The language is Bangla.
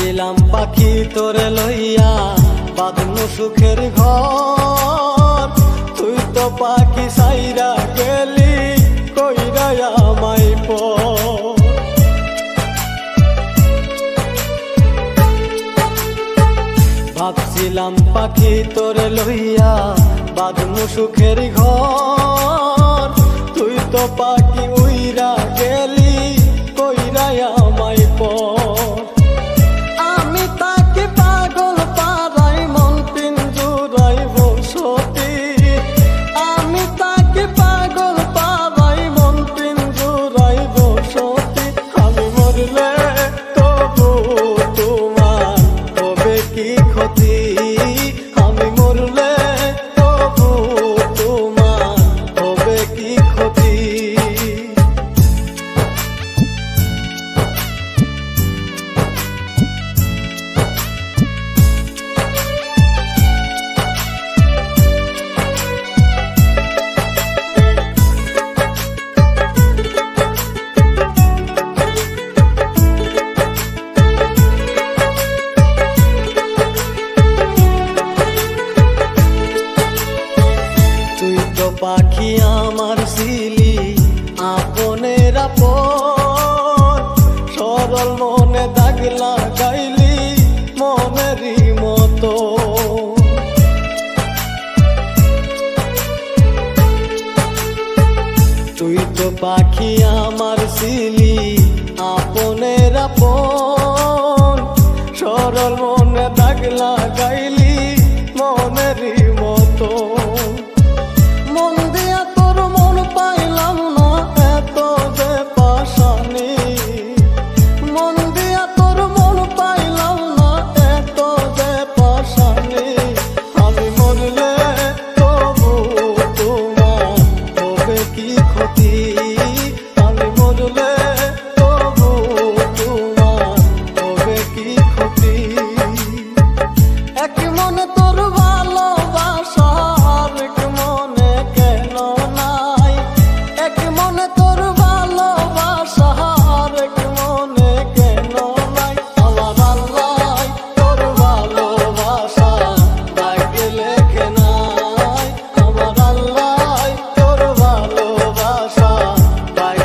ছিলাম পাখি তোরে লইয়া বাঁধনু সুখের ঘর, তুই তো পাখি সাইরা গেলি কইরা আমায় পর। ভাবছিলাম পাখি তোরে লইয়া বাঁধনু সুখের ঘর, তুই তো পাখি উইরা গেলি কইরা আমায় পর। পাখি আমার ছিলি আপনের আপন, সরল মনে দাগ লাগাইলি মনেরই মতো। তুই তো পাখি আমার ছিলি